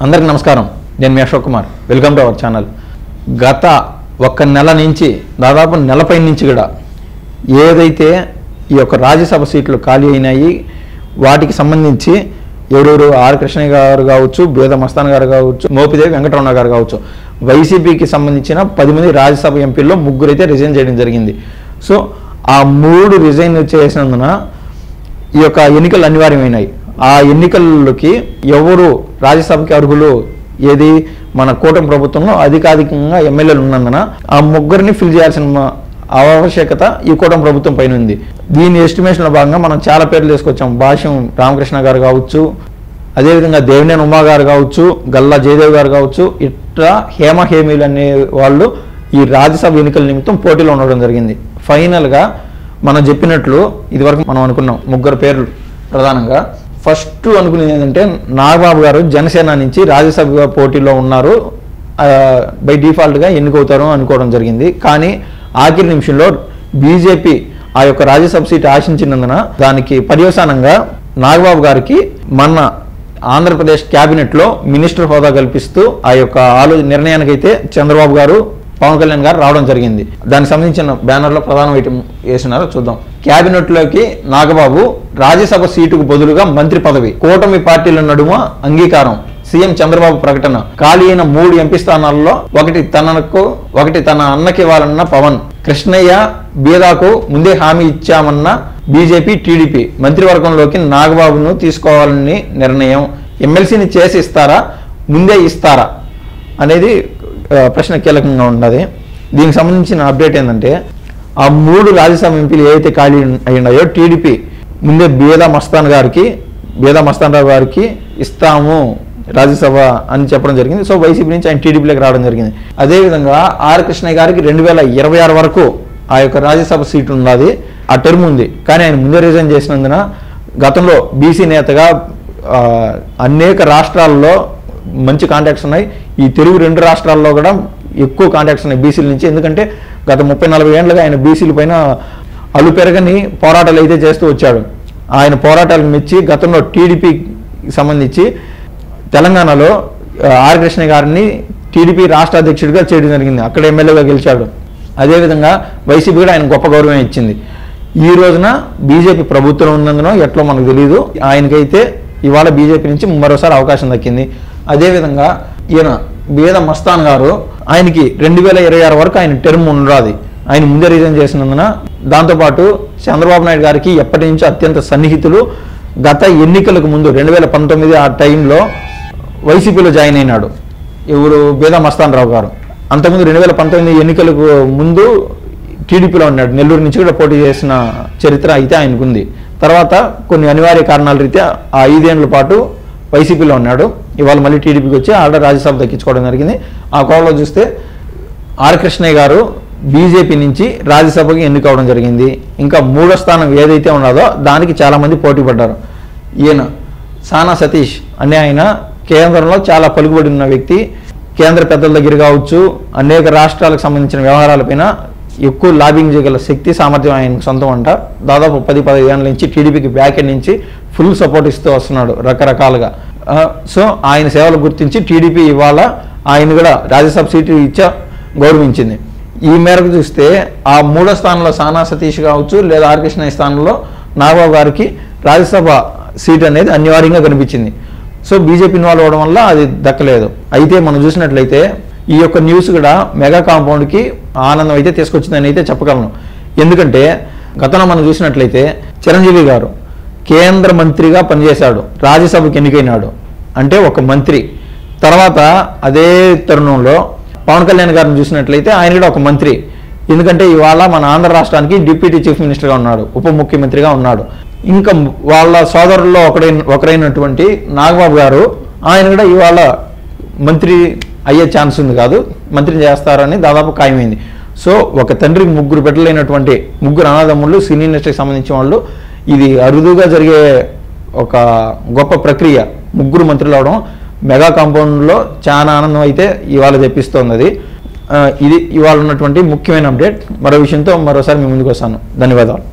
అందరికీ నమస్కారం. నేను మీ Ashok Kumar. Welcome to our channel. గత ఒక్క నెల నుంచి దాదాపు నెలపై నుంచి కూడా ఏదైతే ఈ యొక్క రాజ్యసభ సీట్లు ఖాళీ అయినాయి వాటికి సంబంధించి ఎవరెవరు ఆర్ కృష్ణయ్య గారు కావచ్చు, బేద మస్తాన్ గారు కావచ్చు, మోపిదేవి వెంకటరమణ గారు కావచ్చు, వైసీపీకి సంబంధించిన 10 మంది రాజ్యసభ ఎంపీల్లో 3 అయితే రిజైన్ చేయడం జరిగింది. సో ఆ 3 రిజైన్ చేసినందున ఈ యొక్క ఎన్నికలు అనివార్యమైనాయి. ఆ ఎన్నికల్లోకి ఎవరు రాజ్యసభకి అర్హులు, ఏది మన కూటమి ప్రభుత్వంలో అధికాధికంగా ఎమ్మెల్యేలు ఉన్నందున ఆ 3ని ఫిల్ చేయాల్సిన ఆవశ్యకత ఈ కూటమి ప్రభుత్వం పైన ఉంది. దీని ఎస్టిమేషన్లో భాగంగా మనం చాలా పేర్లు తీసుకొచ్చాం. భాష్యం రామకృష్ణ గారు కావచ్చు, అదేవిధంగా దేవినేని ఉమా గారు కావచ్చు, గల్లా జయదేవ్ గారు కావచ్చు, ఇట్లా హేమహేమీలు అనే వాళ్ళు ఈ రాజ్యసభ ఎన్నికల నిమిత్తం పోటీలో ఉండడం జరిగింది. ఫైనల్గా మనం చెప్పినట్లు ఇదివరకు మనం అనుకున్నాం 3 పేర్లు ప్రధానంగా. ఫస్ట్ అనుకునేది ఏంటంటే నాగబాబు గారు జనసేన నుంచి రాజ్యసభ పోటీలో ఉన్నారు, బై డిఫాల్ట్గా ఎన్నికవుతారు అనుకోవడం జరిగింది. కానీ ఆఖరి నిమిషంలో బీజేపీ ఆ యొక్క రాజ్యసభ సీట్ ఆశించినందున దానికి పర్యవసానంగా నాగబాబు గారికి మన ఆంధ్రప్రదేశ్ క్యాబినెట్లో మినిస్టర్ హోదా కల్పిస్తూ ఆ యొక్క నిర్ణయానికి అయితే చంద్రబాబు గారు, పవన్ కళ్యాణ్ గారు రావడం జరిగింది. దానికి సంబంధించిన బ్యానర్లో ప్రధాన ఐటమ్ వేసినారో చూద్దాం. క్యాబినెట్లోకి నాగబాబు, రాజ్యసభ సీటుకు బదులుగా మంత్రి పదవి, కూటమి పార్టీల నడుమ అంగీకారం, సీఎం చంద్రబాబు ప్రకటన, ఖాళీ అయిన 3 ఎంపీ స్థానాల్లో ఒకటి తన అన్నకి ఇవ్వాలన్న పవన్, కృష్ణయ్య బీదాకు ముందే హామీ ఇచ్చామన్న బీజేపీ టీడీపీ, మంత్రివర్గంలోకి నాగబాబును తీసుకోవాలని నిర్ణయం, ఎమ్మెల్సీని చేసి ఇస్తారా ముందే ఇస్తారా అనేది ప్రశ్న కీలకంగా ఉన్నది. దీనికి సంబంధించిన అప్డేట్ ఏంటంటే ఆ 3 రాజ్యసభ ఎంపీలు ఏవైతే ఖాళీ అయినాయో టీడీపీ ముందే బేద మస్తాన్ రావు గారికి ఇస్తాము రాజ్యసభ అని చెప్పడం జరిగింది. సో వైసీపీ నుంచి ఆయన టీడీపీలోకి రావడం జరిగింది. అదేవిధంగా ఆర్ కృష్ణయ్య గారికి 2026 వరకు ఆ యొక్క రాజ్యసభ సీటు ఉన్నది, ఆ టర్మ్ ఉంది. కానీ ఆయన ముందే రిజైన్ చేసినందున గతంలో బీసీ నేతగా అనేక రాష్ట్రాల్లో మంచి కాంటాక్ట్స్ ఉన్నాయి. ఈ తెలుగు 2 రాష్ట్రాల్లో కూడా ఎక్కువ కాంటాక్ట్స్ ఉన్నాయి బీసీల నుంచి. ఎందుకంటే గత 30-40 ఏళ్ళుగా ఆయన బీసీల పైన అలుపెరగని పోరాటాలు అయితే చేస్తూ వచ్చాడు. ఆయన పోరాటాలకు మెచ్చి గతంలో టీడీపీకి సంబంధించి తెలంగాణలో ఆర్ కృష్ణ గారిని టీడీపీ రాష్ట్ర అధ్యక్షుడిగా చేయడం జరిగింది. అక్కడ ఎమ్మెల్యేగా గెలిచాడు. అదేవిధంగా వైసీపీ కూడా ఆయన గొప్ప గౌరవం ఇచ్చింది. ఈ రోజున బీజేపీ ప్రభుత్వం ఉన్నందునో ఎట్లో మనకు తెలియదు, ఆయనకైతే ఇవాళ బీజేపీ నుంచి మరోసారి అవకాశం దక్కింది. అదేవిధంగా ఈయన బేద మస్తాన్ గారు, ఆయనకి 2026 వరకు ఆయన టర్మ్ ఉన్నది. ఆయన ముందే రిజైన్ చేసినందున దాంతోపాటు చంద్రబాబు నాయుడు గారికి ఎప్పటి నుంచో అత్యంత సన్నిహితులు. గత ఎన్నికలకు ముందు 2019 ఆ టైంలో వైసీపీలో జాయిన్ అయినాడు ఎవరు, బేద మస్తాన్ రావు గారు. అంతకుముందు 2019 ఎన్నికలకు ముందు టీడీపీలో ఉన్నాడు. నెల్లూరు నుంచి కూడా పోటీ చేసిన చరిత్ర అయితే ఆయనకుంది. తర్వాత కొన్ని అనివార్య కారణాల రీత్యా ఆ 5 ఏళ్ల పాటు వైసీపీలో ఉన్నాడు. ఇవాళ మళ్ళీ టీడీపీకి వచ్చి ఆల్రెడీ రాజ్యసభ దక్కించుకోవడం జరిగింది. ఆ కోవలో చూస్తే ఆర్ కృష్ణయ్య గారు బీజేపీ నుంచి రాజ్యసభకి ఎన్నికవడం జరిగింది. ఇంకా 3వ స్థానం ఏదైతే ఉన్నదో దానికి చాలామంది పోటీ పడ్డారు. ఈయన సానా సతీష్ అనే ఆయన కేంద్రంలో చాలా పలుకుబడి ఉన్న వ్యక్తి. కేంద్ర పెద్దల దగ్గర కావచ్చు, అనేక రాష్ట్రాలకు సంబంధించిన వ్యవహారాలపైన ఎక్కువ లాబింగ్ చేయగల శక్తి, సామర్థ్యం ఆయనకు సొంతం అంట. దాదాపు 10-15 ఏళ్ళ నుంచి టీడీపీకి బ్యాక్ ఎండ్ నుంచి ఫుల్ సపోర్ట్ ఇస్తూ వస్తున్నాడు రకరకాలుగా. సో ఆయన సేవలు గుర్తించి టీడీపీ ఇవాళ ఆయన కూడా రాజ్యసభ సీటు ఇచ్చా గౌరవించింది. ఈ మేరకు చూస్తే ఆ 3వ స్థానంలో సానా సతీష్ కావచ్చు, లేదా ఆర్ కృష్ణయ్య స్థానంలో నాగబాబు గారికి రాజ్యసభ సీట్ అనేది అనివార్యంగా కనిపించింది. సో బీజేపీ ఇన్వాల్వ్ అవ్వడం వల్ల అది దక్కలేదు. అయితే మనం చూసినట్లయితే ఈ యొక్క న్యూస్ కూడా మెగా కాంపౌండ్కి ఆనందం అయితే తీసుకొచ్చిందని అయితే చెప్పగలను. ఎందుకంటే గతంలో మనం చూసినట్లయితే చిరంజీవి గారు కేంద్ర మంత్రిగా పనిచేశాడు, రాజ్యసభకి ఎన్నికైనాడు, అంటే ఒక మంత్రి. తర్వాత అదే తరుణంలో పవన్ కళ్యాణ్ గారిని చూసినట్లయితే ఆయన కూడా ఒక మంత్రి. ఎందుకంటే ఇవాళ మన ఆంధ్ర రాష్ట్రానికి డిప్యూటీ చీఫ్ మినిస్టర్గా ఉన్నాడు, ఉప ముఖ్యమంత్రిగా ఉన్నాడు. ఇంకా వాళ్ళ సోదరుల్లో ఒకరైనటువంటి నాగబాబు గారు, ఆయన కూడా ఇవాళ మంత్రి అయ్యే ఛాన్స్ ఉంది కాదు, మంత్రి చేస్తారని దాదాపు ఖాయమైంది. సో ఒక తండ్రికి 3 బిడ్డలైనటువంటి 3 అన్నదమ్ముళ్ళు సినీ ఇండస్ట్రీకి సంబంధించిన వాళ్ళు, ఇది అరుదుగా జరిగే ఒక గొప్ప ప్రక్రియ. 3 మంత్రులు అవడం మెగా కాంపౌండ్లో చాలా ఆనందం అయితే ఇవాళ తెప్పిస్తోంది. ఇది ఇవాళ ఉన్నటువంటి ముఖ్యమైన అప్డేట్. మరో విషయంతో మరోసారి మీ ముందుకు వస్తాను. ధన్యవాదాలు.